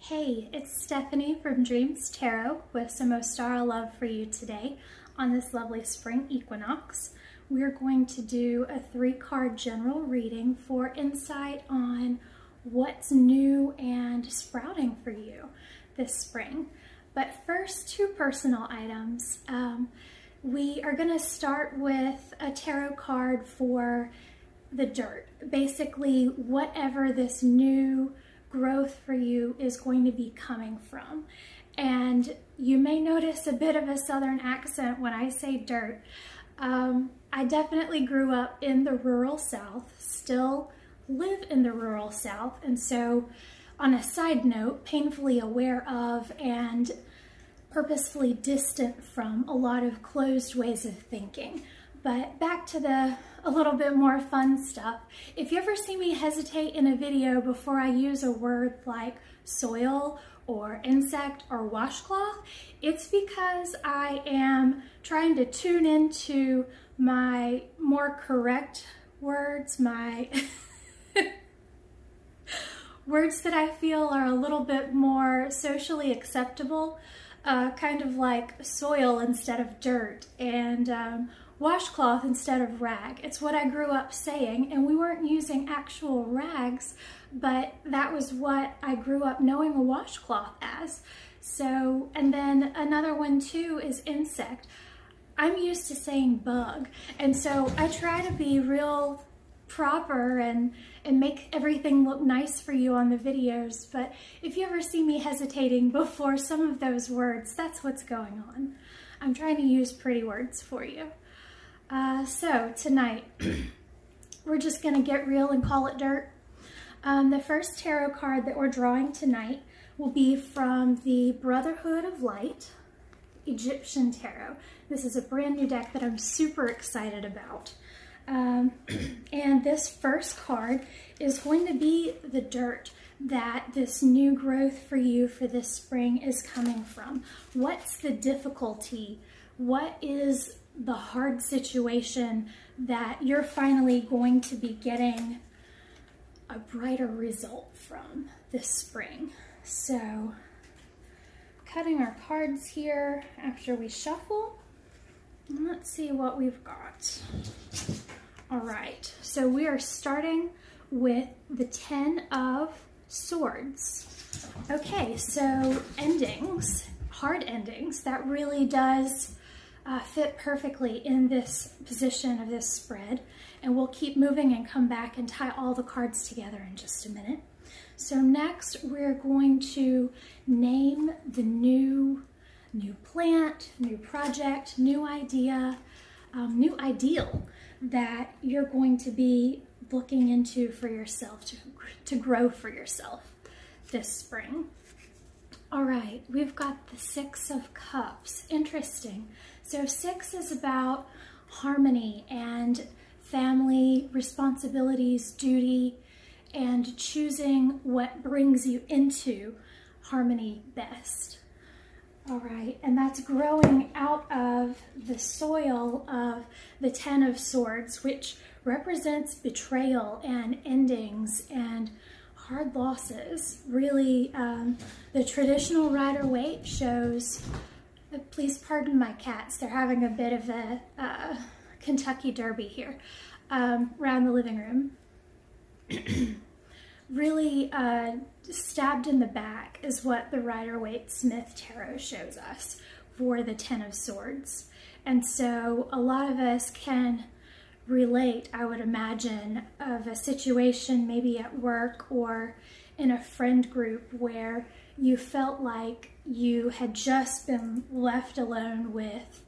Hey, it's Stephanie from Dreams Tarot with some Ostara love for you today on this lovely spring equinox. We're going to do a 3-card general reading for insight on what's new and sprouting for you this spring. But first, 2 personal items. We are going to start with a tarot card for the dirt. Basically, whatever this new growth for you is going to be coming from. And you may notice a bit of a southern accent when I say dirt. I definitely grew up in the rural South, still live in the rural South, and so on a side note, painfully aware of and purposefully distant from a lot of closed ways of thinking. But back to a little bit more fun stuff. If you ever see me hesitate in a video before I use a word like soil or insect or washcloth, it's because I am trying to tune into my more correct words, my words that I feel are a little bit more socially acceptable, kind of like soil instead of dirt, and washcloth instead of rag. It's what I grew up saying, and we weren't using actual rags, but that was what I grew up knowing a washcloth as. So, and then another one too is insect. I'm used to saying bug, and so I try to be real proper and make everything look nice for you on the videos, but if you ever see me hesitating before some of those words, that's what's going on. I'm trying to use pretty words for you. So tonight, we're just going to get real and call it dirt. The first tarot card that we're drawing tonight will be from the Brotherhood of Light Egyptian Tarot. This is a brand new deck that I'm super excited about. And this first card is going to be the dirt that this new growth for you for this spring is coming from. What's the difficulty? What is the hard situation that you're finally going to be getting a brighter result from this spring? So, cutting our cards here after we shuffle. Let's see what we've got. All right, so we are starting with the 10 of Swords. Okay, so endings, hard endings, that really does fit perfectly in this position of this spread, and we'll keep moving and come back and tie all the cards together in just a minute. So next we're going to name the new plant, new project, new idea, new ideal that you're going to be looking into for yourself, to grow for yourself this spring. All right, we've got the 6 of Cups. Interesting. So 6 is about harmony and family responsibilities, duty, and choosing what brings you into harmony best. All right, and that's growing out of the soil of the 10 of Swords, which represents betrayal and endings and hard losses. Really, the traditional Rider-Waite shows, please pardon my cats, they're having a bit of a Kentucky Derby here around the living room. Really stabbed in the back is what the Rider-Waite-Smith Tarot shows us for the 10 of Swords. And so a lot of us can relate, I would imagine, of a situation maybe at work or in a friend group where you felt like you had just been left alone with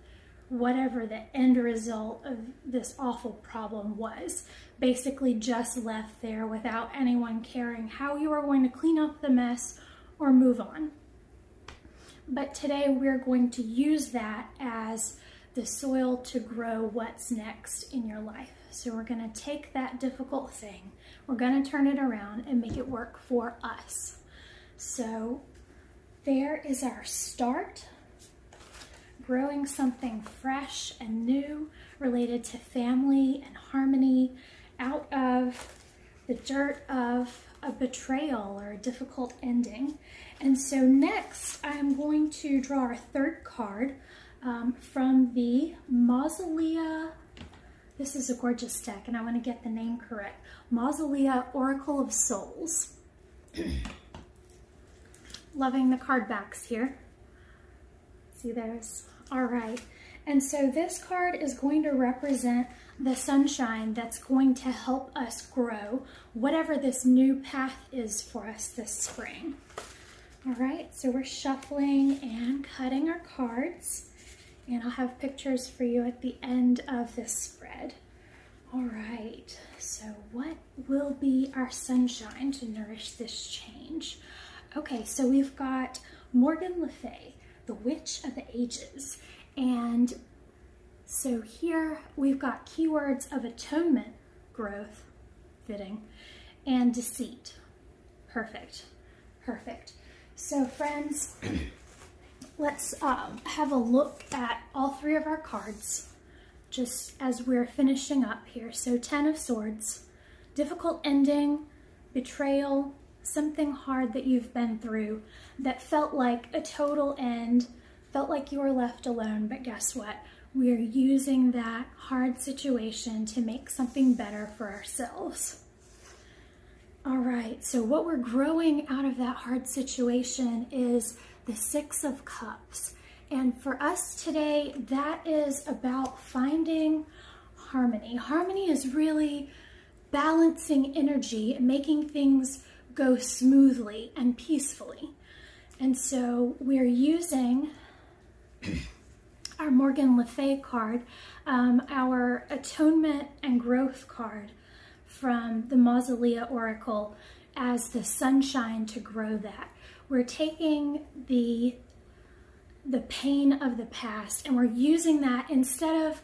whatever the end result of this awful problem was. Basically just left there without anyone caring how you were going to clean up the mess or move on. But today we're going to use that as the soil to grow what's next in your life. So we're going to take that difficult thing, we're going to turn it around and make it work for us. So there is our start. Growing something fresh and new related to family and harmony out of the dirt of a betrayal or a difficult ending. And so next I'm going to draw our third card from the Mausolea. This is a gorgeous deck, and I want to get the name correct. Mausolea Oracle of Souls. Loving the card backs here. See those? All right. And so this card is going to represent the sunshine that's going to help us grow whatever this new path is for us this spring. All right, so we're shuffling and cutting our cards, and I'll have pictures for you at the end of this spread. All right, so what will be our sunshine to nourish this change? Okay, so we've got Morgan Le Fay, the Witch of the Ages. And so here we've got keywords of atonement, growth, fitting, and deceit. Perfect, perfect. So friends, let's have a look at all three of our cards just as we're finishing up here. So 10 of Swords, difficult ending, betrayal, something hard that you've been through that felt like a total end, felt like you were left alone, but guess what? We're using that hard situation to make something better for ourselves. All right, so what we're growing out of that hard situation is the Six of Cups. And for us today, that is about finding harmony. Harmony is really balancing energy and making things go smoothly and peacefully. And so we're using our Morgan Le Fay card, our Atonement and Growth card from the Mausolea Oracle as the sunshine to grow that. We're taking the pain of the past and we're using that instead of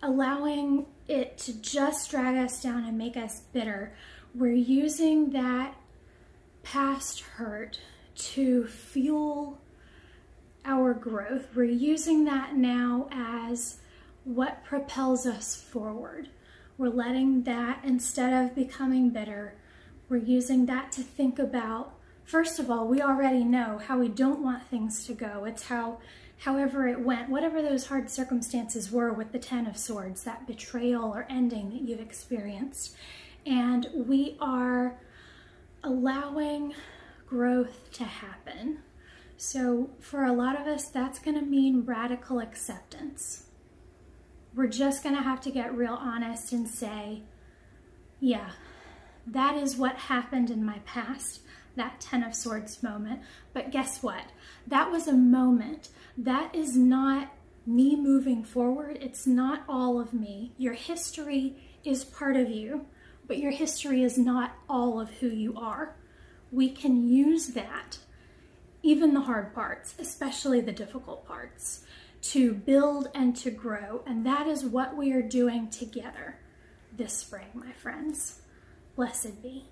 allowing it to just drag us down and make us bitter. We're using that past hurt to fuel our growth. We're using that now as what propels us forward. We're letting that, instead of becoming bitter, we're using that to think about, first of all, we already know how we don't want things to go. It's however it went, whatever those hard circumstances were with the 10 of Swords, that betrayal or ending that you've experienced. And we are allowing growth to happen. So for a lot of us, that's going to mean radical acceptance. We're just going to have to get real honest and say, yeah, that is what happened in my past, that 10 of Swords moment. But guess what? That was a moment. That is not me moving forward. It's not all of me. Your history is part of you, but your history is not all of who you are. We can use that, even the hard parts, especially the difficult parts, to build and to grow. And that is what we are doing together this spring, my friends. Blessed be.